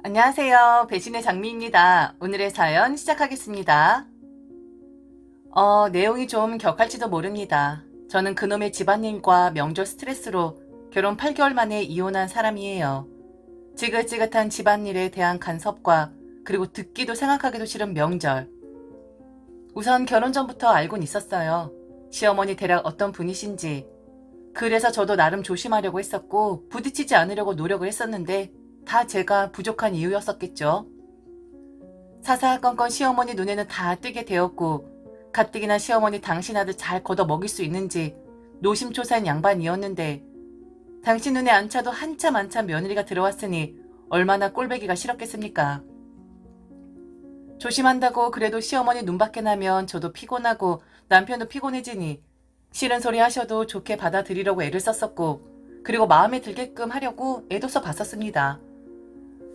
안녕하세요. 배신의 장미입니다. 오늘의 사연 시작하겠습니다. 내용이 좀 격할지도 모릅니다. 저는 그놈의 집안일과 명절 스트레스로 결혼 8개월 만에 이혼한 사람이에요. 지긋지긋한 집안일에 대한 간섭과 그리고 듣기도 생각하기도 싫은 명절. 우선 결혼 전부터 알고는 있었어요. 시어머니 대략 어떤 분이신지. 그래서 저도 나름 조심하려고 했었고 부딪히지 않으려고 노력을 했었는데 다 제가 부족한 이유였었겠죠. 사사건건 시어머니 눈에는 다 띄게 되었고 가뜩이나 시어머니 당신 아들 잘 걷어 먹일 수 있는지 노심초사한 양반이었는데 당신 눈에 안 차도 한참 며느리가 들어왔으니 얼마나 꼴배기가 싫었겠습니까. 조심한다고 그래도 시어머니 눈밖에 나면 저도 피곤하고 남편도 피곤해지니 싫은 소리 하셔도 좋게 받아들이려고 애를 썼었고 그리고 마음에 들게끔 하려고 애도 써봤었습니다.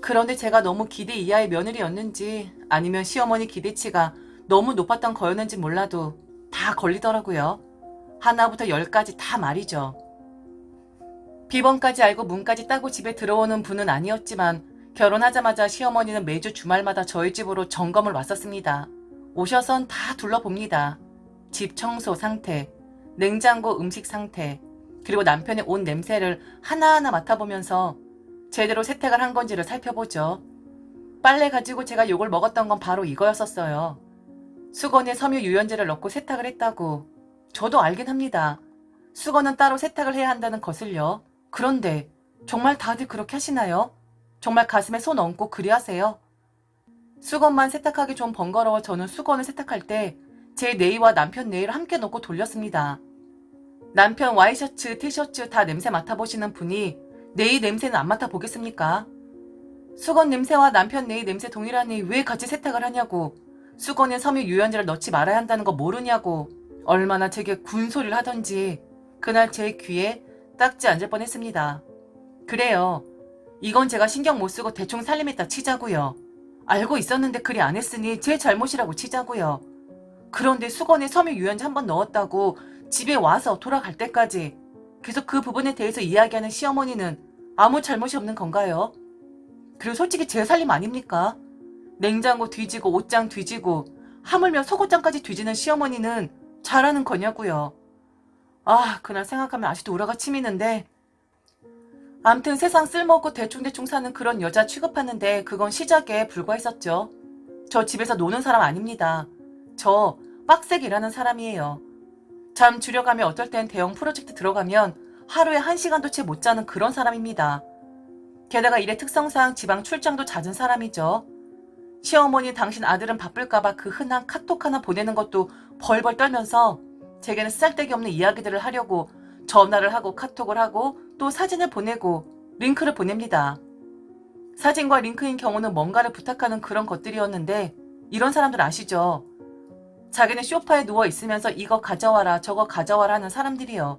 그런데 제가 너무 기대 이하의 며느리였는지 아니면 시어머니 기대치가 너무 높았던 거였는지 몰라도 다 걸리더라고요. 하나부터 열까지 다 말이죠. 비번까지 알고 문까지 따고 집에 들어오는 분은 아니었지만 결혼하자마자 시어머니는 매주 주말마다 저희 집으로 점검을 왔었습니다. 오셔선 다 둘러봅니다. 집 청소 상태, 냉장고 음식 상태, 그리고 남편의 옷 냄새를 하나하나 맡아보면서 제대로 세탁을 한 건지를 살펴보죠. 빨래 가지고 제가 욕을 먹었던 건 바로 이거였었어요. 수건에 섬유 유연제를 넣고 세탁을 했다고. 저도 알긴 합니다. 수건은 따로 세탁을 해야 한다는 것을요. 그런데 정말 다들 그렇게 하시나요? 정말 가슴에 손 얹고 그리하세요? 수건만 세탁하기 좀 번거로워 저는 수건을 세탁할 때 제 네이와 남편 네이를 함께 넣고 돌렸습니다. 남편 와이셔츠, 티셔츠 다 냄새 맡아보시는 분이 네이 냄새는 안 맡아보겠습니까? 수건 냄새와 남편 네이 냄새 동일하니 왜 같이 세탁을 하냐고, 수건에 섬유 유연제를 넣지 말아야 한다는 거 모르냐고 얼마나 제게 군소리를 하던지 그날 제 귀에 딱지 앉을 뻔했습니다. 그래요. 이건 제가 신경 못 쓰고 대충 살림했다 치자고요. 알고 있었는데 그리 안 했으니 제 잘못이라고 치자고요. 그런데 수건에 섬유 유연제 한 번 넣었다고 집에 와서 돌아갈 때까지 계속 그 부분에 대해서 이야기하는 시어머니는 아무 잘못이 없는 건가요? 그리고 솔직히 제 살림 아닙니까? 냉장고 뒤지고 옷장 뒤지고 하물며 속옷장까지 뒤지는 시어머니는 잘하는 거냐고요. 그날 생각하면 아직도 우라가 치미는데 암튼 세상 쓸모없고 대충대충 사는 그런 여자 취급하는데 그건 시작에 불과했었죠. 저 집에서 노는 사람 아닙니다. 저 빡세게 일하는 사람이에요. 잠 줄여가며 어떨 땐 대형 프로젝트 들어가면 하루에 1시간도 채 못 자는 그런 사람입니다. 게다가 일의 특성상 지방 출장도 잦은 사람이죠. 시어머니 당신 아들은 바쁠까봐 그 흔한 카톡 하나 보내는 것도 벌벌 떨면서 제게는 쓸데기 없는 이야기들을 하려고 전화를 하고 카톡을 하고 또 사진을 보내고 링크를 보냅니다. 사진과 링크인 경우는 뭔가를 부탁하는 그런 것들이었는데 이런 사람들 아시죠? 자기는 소파에 누워있으면서 이거 가져와라 저거 가져와라 하는 사람들이요.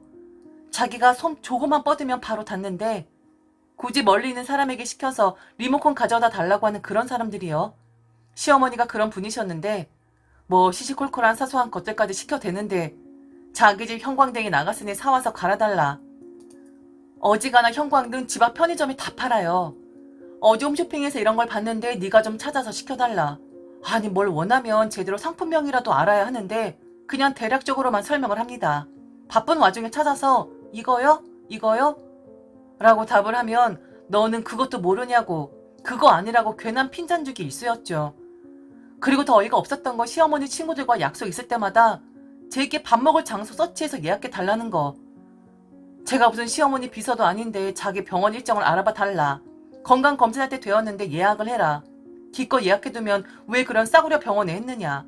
자기가 손 조금만 뻗으면 바로 닿는데 굳이 멀리 있는 사람에게 시켜서 리모컨 가져다 달라고 하는 그런 사람들이요. 시어머니가 그런 분이셨는데 뭐 시시콜콜한 사소한 것들까지 시켜대는데 자기 집 형광등이 나갔으니 사와서 갈아달라. 어지간한 형광등 집 앞 편의점이 다 팔아요. 어디 홈쇼핑에서 이런 걸 봤는데 네가 좀 찾아서 시켜달라. 아니 뭘 원하면 제대로 상품명이라도 알아야 하는데 그냥 대략적으로만 설명을 합니다. 바쁜 와중에 찾아서 이거요? 이거요? 라고 답을 하면 너는 그것도 모르냐고 그거 아니라고 괜한 핀잔주기 일쑤였죠. 그리고 더 어이가 없었던 건 시어머니 친구들과 약속 있을 때마다 제게 밥 먹을 장소 서치해서 예약해 달라는 거. 제가 무슨 시어머니 비서도 아닌데 자기 병원 일정을 알아봐 달라. 건강검진할 때 되었는데 예약을 해라. 기껏 예약해두면 왜 그런 싸구려 병원에 했느냐.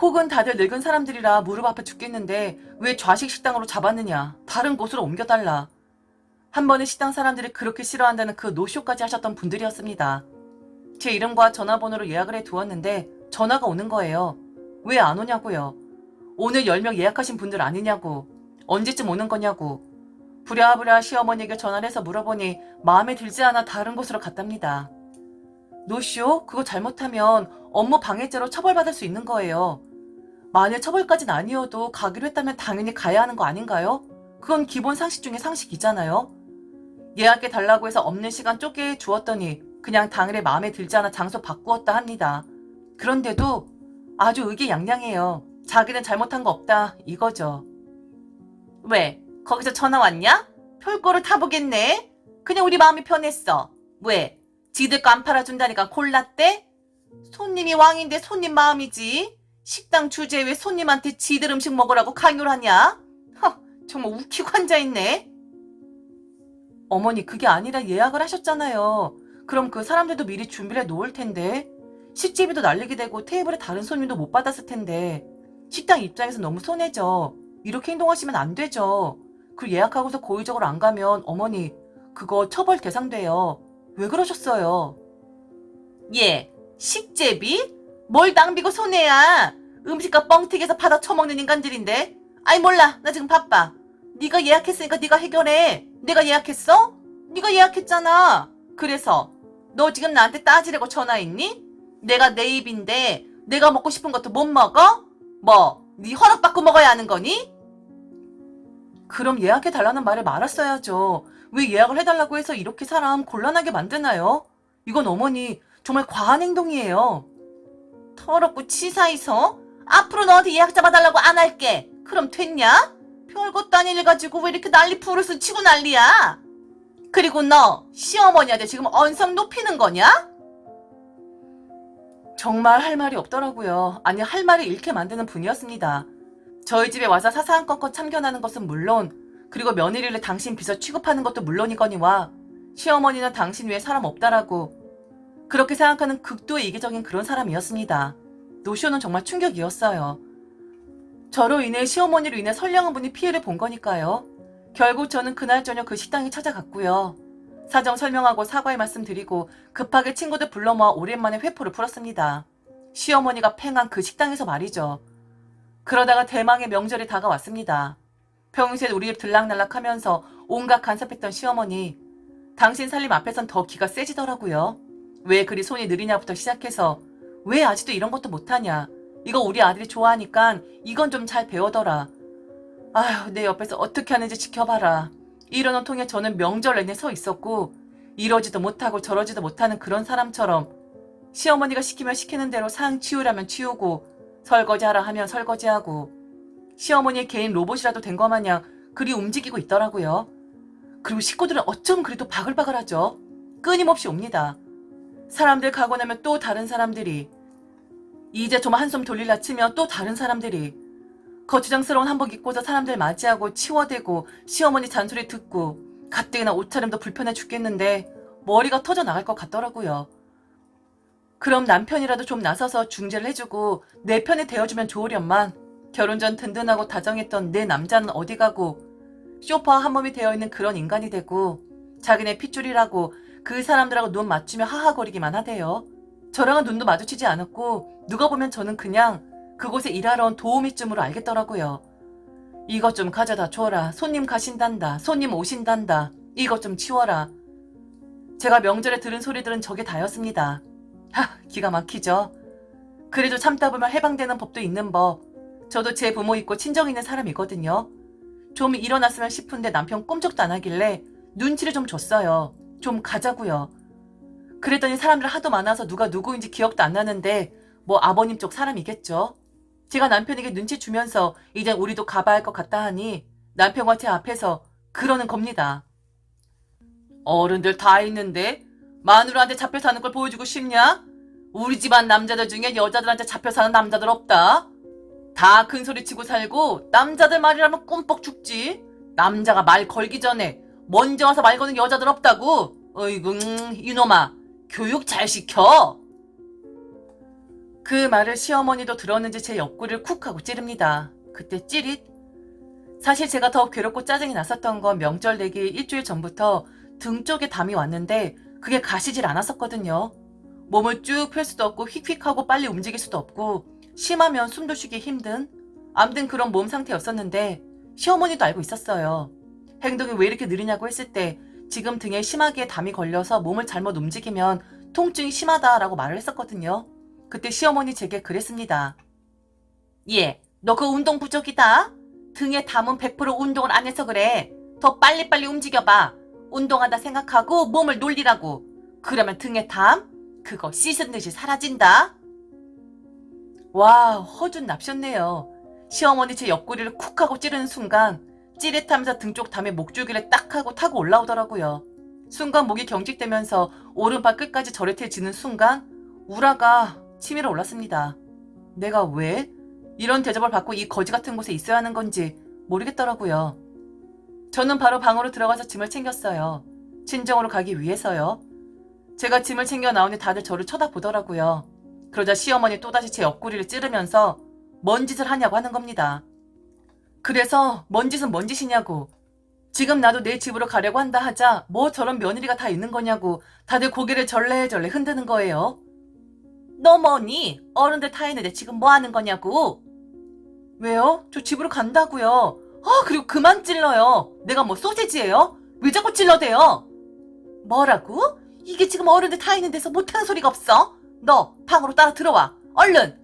혹은 다들 늙은 사람들이라 무릎 아파 죽겠는데 왜 좌식 식당으로 잡았느냐. 다른 곳으로 옮겨달라. 한 번에 식당 사람들이 그렇게 싫어한다는 그 노쇼까지 하셨던 분들이었습니다. 제 이름과 전화번호로 예약을 해두었는데 전화가 오는 거예요. 왜 안 오냐고요. 오늘 10명 예약하신 분들 아니냐고. 언제쯤 오는 거냐고. 부랴부랴 시어머니에게 전화를 해서 물어보니 마음에 들지 않아 다른 곳으로 갔답니다. 노쇼? 그거 잘못하면 업무 방해죄로 처벌받을 수 있는 거예요. 만일 처벌까진 아니어도 가기로 했다면 당연히 가야 하는 거 아닌가요? 그건 기본 상식 중에 상식이잖아요. 예약해 달라고 해서 없는 시간 쪼개 주었더니 그냥 당일에 마음에 들지 않아 장소 바꾸었다 합니다. 그런데도 아주 의기양양해요. 자기는 잘못한 거 없다 이거죠. 왜? 거기서 전화 왔냐? 별거를 다 보겠네. 그냥 우리 마음이 편했어. 왜? 지들 거 안 팔아준다니까 골랐대? 손님이 왕인데 손님 마음이지. 식당 주제에 왜 손님한테 지들 음식 먹으라고 강요를 하냐? 정말 웃기고 앉아있네. 어머니 그게 아니라 예약을 하셨잖아요. 그럼 그 사람들도 미리 준비를 해놓을 텐데. 식재비도 날리게 되고 테이블에 다른 손님도 못 받았을 텐데. 식당 입장에서 너무 손해죠. 이렇게 행동하시면 안 되죠. 그 예약하고서 고의적으로 안 가면 어머니 그거 처벌 대상돼요. 왜 그러셨어요? 예, 식재비? 뭘 낭비고 손해야. 음식값 뻥튀기해서 받아 처먹는 인간들인데. 아이 몰라, 나 지금 바빠. 네가 예약했으니까 네가 해결해. 내가 예약했어? 네가 예약했잖아. 그래서 너 지금 나한테 따지려고 전화했니? 내가 내 입인데 내가 먹고 싶은 것도 못 먹어? 뭐, 네 허락받고 먹어야 하는 거니? 그럼 예약해달라는 말을 말았어야죠. 왜 예약을 해달라고 해서 이렇게 사람 곤란하게 만드나요? 이건 어머니 정말 과한 행동이에요. 더럽고 치사해서 앞으로 너한테 예약 잡아달라고 안 할게. 그럼 됐냐? 별것도 아닌 일 가지고 왜 이렇게 난리 부르스 치고 난리야? 그리고 너 시어머니한테 지금 언성 높이는 거냐? 정말 할 말이 없더라고요. 아니 할 말을 잃게 만드는 분이었습니다. 저희 집에 와서 사사한 것껏 참견하는 것은 물론 그리고 며느리를 당신 비서 취급하는 것도 물론이거니와 시어머니는 당신 외에 사람 없다라고 그렇게 생각하는 극도의 이기적인 그런 사람이었습니다. 노쇼는 정말 충격이었어요. 저로 인해 시어머니로 인해 선량한 분이 피해를 본 거니까요. 결국 저는 그날 저녁 그 식당에 찾아갔고요. 사정 설명하고 사과의 말씀 드리고 급하게 친구들 불러 모아 오랜만에 회포를 풀었습니다. 시어머니가 팽한 그 식당에서 말이죠. 그러다가 대망의 명절이 다가왔습니다. 평소에 우리 집 들락날락하면서 온갖 간섭했던 시어머니. 당신 살림 앞에선 더 기가 세지더라고요. 왜 그리 손이 느리냐부터 시작해서 왜 아직도 이런 것도 못하냐. 이거 우리 아들이 좋아하니까 이건 좀 잘 배워둬라. 아휴 내 옆에서 어떻게 하는지 지켜봐라. 이러는 통에 저는 명절 내내 서 있었고 이러지도 못하고 저러지도 못하는 그런 사람처럼 시어머니가 시키면 시키는 대로 상 치우라면 치우고 설거지하라 하면 설거지하고 시어머니의 개인 로봇이라도 된 것 마냥 그리 움직이고 있더라고요. 그리고 식구들은 어쩜 그리도 바글바글하죠. 끊임없이 옵니다. 사람들 가고 나면 또 다른 사람들이 이제 좀 한숨 돌릴라 치면 또 다른 사람들이 거추장스러운 한복 입고서 사람들 맞이하고 치워대고 시어머니 잔소리 듣고 가뜩이나 옷차림도 불편해 죽겠는데 머리가 터져 나갈 것 같더라고요. 그럼 남편이라도 좀 나서서 중재를 해주고 내 편에 대어주면 좋으련만 결혼 전 든든하고 다정했던 내 남자는 어디 가고 쇼파와 한 몸이 되어있는 그런 인간이 되고 자기네 핏줄이라고 그 사람들하고 눈 맞추며 하하거리기만 하대요. 저랑은 눈도 마주치지 않았고 누가 보면 저는 그냥 그곳에 일하러 온 도우미쯤으로 알겠더라고요. 이것 좀 가져다 줘라. 손님 가신단다. 손님 오신단다. 이것 좀 치워라. 제가 명절에 들은 소리들은 저게 다였습니다. 기가 막히죠. 그래도 참다 보면 해방되는 법도 있는 법. 저도 제 부모 있고 친정 있는 사람이거든요. 좀 일어났으면 싶은데 남편 꼼짝도 안 하길래 눈치를 좀 줬어요. 좀 가자고요. 그랬더니 사람들 하도 많아서 누가 누구인지 기억도 안 나는데 뭐 아버님 쪽 사람이겠죠. 제가 남편에게 눈치 주면서 이젠 우리도 가봐야 할 것 같다 하니 남편과 제 앞에서 그러는 겁니다. 어른들 다 있는데 마누라한테 잡혀 사는 걸 보여주고 싶냐? 우리 집안 남자들 중에 여자들한테 잡혀 사는 남자들 없다. 다 큰 소리 치고 살고 남자들 말이라면 꿈뻑 죽지. 남자가 말 걸기 전에 먼저 와서 말 거는 여자들 없다고. 어이구 이놈아 교육 잘 시켜. 그 말을 시어머니도 들었는지 제 옆구리를 쿡 하고 찌릅니다. 그때 찌릿. 사실 제가 더 괴롭고 짜증이 났었던 건 명절 내기 일주일 전부터 등 쪽에 담이 왔는데 그게 가시질 않았었거든요. 몸을 쭉 펼 수도 없고 휙휙하고 빨리 움직일 수도 없고 심하면 숨도 쉬기 힘든 암튼 그런 몸 상태였었는데 시어머니도 알고 있었어요. 행동이 왜 이렇게 느리냐고 했을 때 지금 등에 심하게 담이 걸려서 몸을 잘못 움직이면 통증이 심하다라고 말을 했었거든요. 그때 시어머니 제게 그랬습니다. 예, 너 그 운동 부족이다. 등에 담은 100% 운동을 안 해서 그래. 더 빨리빨리 움직여봐. 운동한다 생각하고 몸을 놀리라고. 그러면 등에 담? 그거 씻은 듯이 사라진다. 와, 허준 납셨네요. 시어머니 제 옆구리를 쿡 하고 찌르는 순간 찌릿하면서 등 쪽 담에 목줄기를 딱 하고 타고 올라오더라고요. 순간 목이 경직되면서 오른발 끝까지 저릿해지는 순간 우라가 치밀어 올랐습니다. 내가 왜 이런 대접을 받고 이 거지 같은 곳에 있어야 하는 건지 모르겠더라고요. 저는 바로 방으로 들어가서 짐을 챙겼어요. 친정으로 가기 위해서요. 제가 짐을 챙겨 나오니 다들 저를 쳐다보더라고요. 그러자 시어머니 또다시 제 옆구리를 찌르면서 뭔 짓을 하냐고 하는 겁니다. 그래서 뭔 짓은 뭔 짓이냐고. 지금 나도 내 집으로 가려고 한다 하자 뭐 저런 며느리가 다 있는 거냐고 다들 고개를 절레절레 흔드는 거예요. 너 뭐니? 어른들 타 있는데 지금 뭐 하는 거냐고. 왜요? 저 집으로 간다고요. 그리고 그만 찔러요. 내가 뭐 소세지예요? 왜 자꾸 찔러대요? 뭐라고? 이게 지금 어른들 타 있는 데서 못하는 소리가 없어? 너 방으로 따라 들어와. 얼른.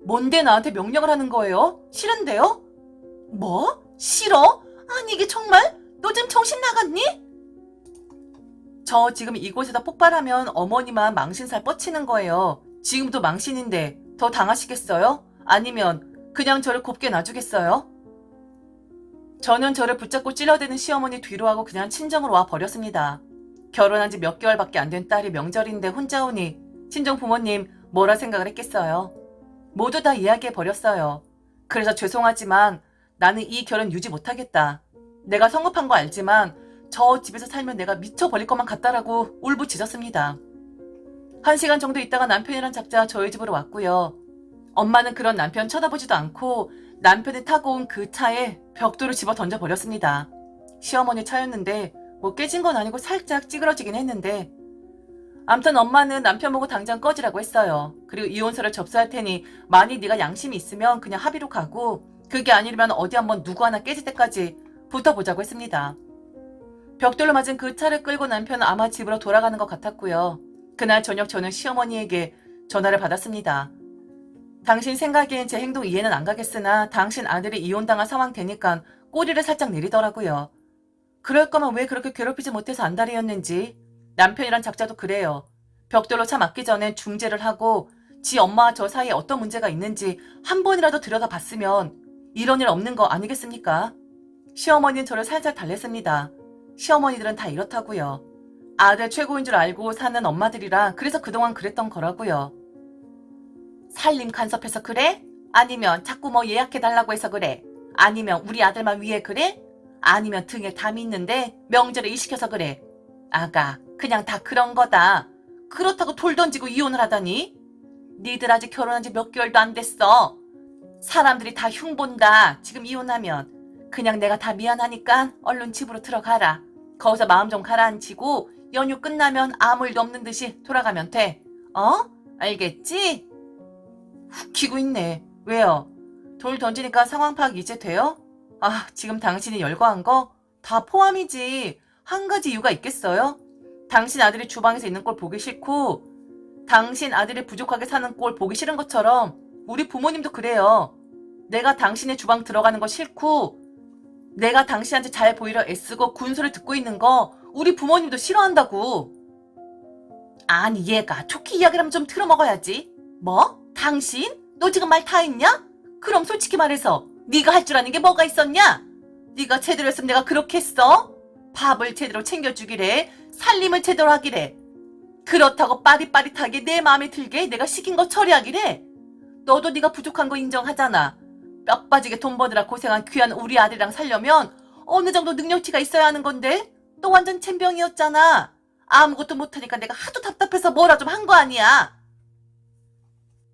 뭔데 나한테 명령을 하는 거예요? 싫은데요? 뭐? 싫어? 아니 이게 정말? 너 지금 정신 나갔니? 저 지금 이곳에다 폭발하면 어머니만 망신살 뻗치는 거예요. 지금도 망신인데 더 당하시겠어요? 아니면 그냥 저를 곱게 놔주겠어요? 저는 저를 붙잡고 찔러대는 시어머니 뒤로 하고 그냥 친정으로 와 버렸습니다. 결혼한 지 몇 개월밖에 안 된 딸이 명절인데 혼자 오니 친정 부모님 뭐라 생각을 했겠어요. 모두 다 이야기해 버렸어요. 그래서 죄송하지만 나는 이 결혼 유지 못하겠다. 내가 성급한 거 알지만 저 집에서 살면 내가 미쳐버릴 것만 같다라고 울부짖었습니다. 1시간 정도 있다가 남편이랑 작자 저희 집으로 왔고요. 엄마는 그런 남편 쳐다보지도 않고 남편이 타고 온 그 차에 벽돌을 집어 던져버렸습니다. 시어머니 차였는데 뭐 깨진 건 아니고 살짝 찌그러지긴 했는데 암튼 엄마는 남편 보고 당장 꺼지라고 했어요. 그리고 이혼서를 접수할 테니 만일 네가 양심이 있으면 그냥 합의로 가고 그게 아니면 어디 한번 누구 하나 깨질 때까지 붙어보자고 했습니다. 벽돌로 맞은 그 차를 끌고 남편은 아마 집으로 돌아가는 것 같았고요. 그날 저녁 저는 시어머니에게 전화를 받았습니다. 당신 생각엔 제 행동 이해는 안 가겠으나 당신 아들이 이혼당한 상황 되니까 꼬리를 살짝 내리더라고요. 그럴 거면 왜 그렇게 괴롭히지 못해서 안달이었는지. 남편이란 작자도 그래요. 벽돌로 차 맞기 전에 중재를 하고 지 엄마와 저 사이에 어떤 문제가 있는지 한 번이라도 들여다봤으면 이런 일 없는 거 아니겠습니까? 시어머니는 저를 살짝 달랬습니다. 시어머니들은 다 이렇다고요. 아들 최고인 줄 알고 사는 엄마들이라 그래서 그동안 그랬던 거라고요. 살림 간섭해서 그래? 아니면 자꾸 뭐 예약해달라고 해서 그래? 아니면 우리 아들만 위해 그래? 아니면 등에 담이 있는데 명절에 일 시켜서 그래? 아가, 그냥 다 그런 거다. 그렇다고 돌 던지고 이혼을 하다니? 니들 아직 결혼한 지 몇 개월도 안 됐어. 사람들이 다 흉본다. 지금 이혼하면. 그냥 내가 다 미안하니까 얼른 집으로 들어가라. 거기서 마음 좀 가라앉히고 연휴 끝나면 아무 일도 없는 듯이 돌아가면 돼. 알겠지? 웃기고 있네. 왜요? 돌 던지니까 상황 파악 이제 돼요? 지금 당신이 열거한 거? 다 포함이지. 한 가지 이유가 있겠어요? 당신 아들이 주방에서 있는 꼴 보기 싫고 당신 아들이 부족하게 사는 꼴 보기 싫은 것처럼 우리 부모님도 그래요. 내가 당신의 주방 들어가는 거 싫고 내가 당신한테 잘 보이려 애쓰고 군소리 듣고 있는 거 우리 부모님도 싫어한다고. 아니 얘가 좋게 이야기를 하면 좀 틀어먹어야지. 뭐? 당신? 너 지금 말 다 했냐? 그럼 솔직히 말해서 네가 할 줄 아는 게 뭐가 있었냐? 네가 제대로 했으면 내가 그렇게 했어? 밥을 제대로 챙겨주기래, 살림을 제대로 하기래. 그렇다고 빠릿빠릿하게 내 마음에 들게 내가 시킨 거 처리하기래. 너도 네가 부족한 거 인정하잖아. 뼈 빠지게 돈 버느라 고생한 귀한 우리 아들이랑 살려면 어느 정도 능력치가 있어야 하는 건데 너 완전 챈병이었잖아. 아무것도 못하니까 내가 하도 답답해서 뭐라 좀 한 거 아니야.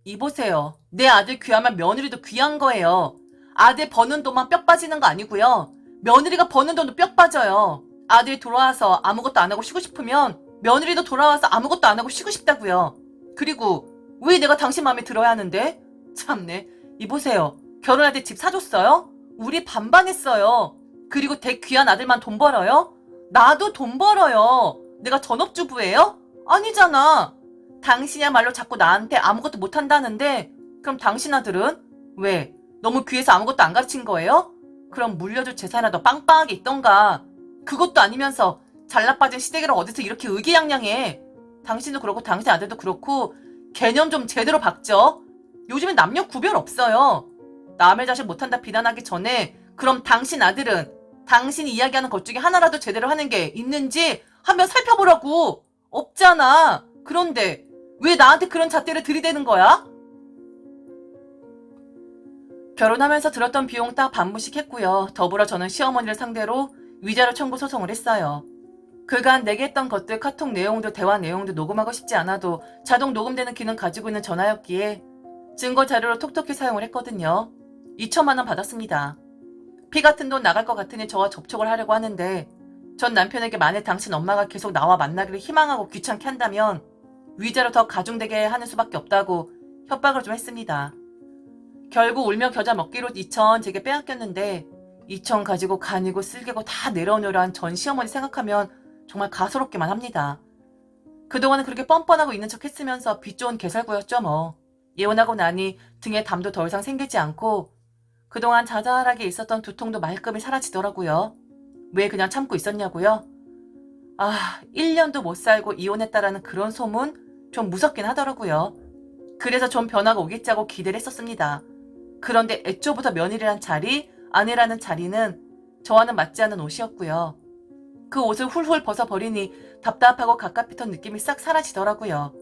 이보세요. 내 아들 귀하면 며느리도 귀한 거예요. 아들 버는 돈만 뼈 빠지는 거 아니고요. 며느리가 버는 돈도 뼈 빠져요. 아들이 돌아와서 아무것도 안 하고 쉬고 싶으면 며느리도 돌아와서 아무것도 안 하고 쉬고 싶다고요. 그리고 왜 내가 당신 마음에 들어야 하는데? 참네. 이보세요. 결혼할 때 집 사줬어요? 우리 반반했어요. 그리고 대 귀한 아들만 돈 벌어요? 나도 돈 벌어요. 내가 전업주부예요? 아니잖아. 당신이야말로 자꾸 나한테 아무것도 못한다는데 그럼 당신 아들은? 왜? 너무 귀해서 아무것도 안 가르친 거예요? 그럼 물려줄 재산이라도 빵빵하게 있던가. 그것도 아니면서 잘나빠진 시댁이라 어디서 이렇게 의기양양해. 당신도 그렇고 당신 아들도 그렇고 개념 좀 제대로 박죠. 요즘엔 남녀 구별 없어요. 남의 자식 못한다 비난하기 전에 그럼 당신 아들은 당신이 이야기하는 것 중에 하나라도 제대로 하는 게 있는지 한번 살펴보라고. 없잖아. 그런데 왜 나한테 그런 잣대를 들이대는 거야? 결혼하면서 들었던 비용 딱 반문씩 했고요. 더불어 저는 시어머니를 상대로 위자료 청구 소송을 했어요. 그간 내게 했던 것들 카톡 내용도 대화 내용도 녹음하고 싶지 않아도 자동 녹음되는 기능 가지고 있는 전화였기에 증거 자료로 톡톡히 사용을 했거든요. 2천만 원 받았습니다. 피 같은 돈 나갈 것 같으니 저와 접촉을 하려고 하는데 전 남편에게 만약 당신 엄마가 계속 나와 만나기를 희망하고 귀찮게 한다면 위자료 더 가중되게 하는 수밖에 없다고 협박을 좀 했습니다. 결국 울며 겨자 먹기로 2천 제게 빼앗겼는데 2천 가지고 간이고 쓸개고 다 내려놓으려 한 전 시어머니 생각하면 정말 가소롭기만 합니다. 그동안은 그렇게 뻔뻔하고 있는 척 했으면서 빚 좋은 개살구였죠 뭐. 예혼하고 나니 등에 담도 더 이상 생기지 않고 그동안 자잘하게 있었던 두통도 말끔히 사라지더라고요. 왜 그냥 참고 있었냐고요? 1년도 못 살고 이혼했다라는 그런 소문 좀 무섭긴 하더라고요. 그래서 좀 변화가 오겠지 하고 기대를 했었습니다. 그런데 애초부터 며느리란 자리, 아내라는 자리는 저와는 맞지 않는 옷이었고요. 그 옷을 훌훌 벗어버리니 답답하고 가깝히던 느낌이 싹 사라지더라고요.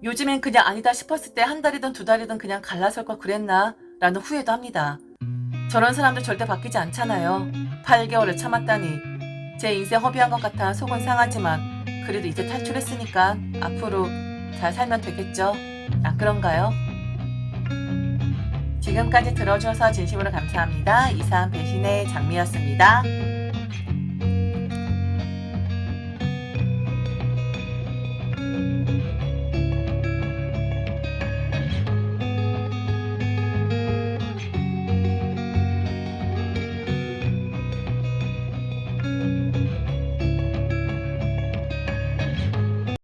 요즘엔 그냥 아니다 싶었을 때 한 달이든 두 달이든 그냥 갈라설 걸 그랬나 라는 후회도 합니다. 저런 사람들 절대 바뀌지 않잖아요. 8개월을 참았다니. 제 인생 허비한 것 같아 속은 상하지만 그래도 이제 탈출했으니까 앞으로 잘 살면 되겠죠. 안 그런가요? 지금까지 들어주셔서 진심으로 감사합니다. 이상 배신의 장미였습니다.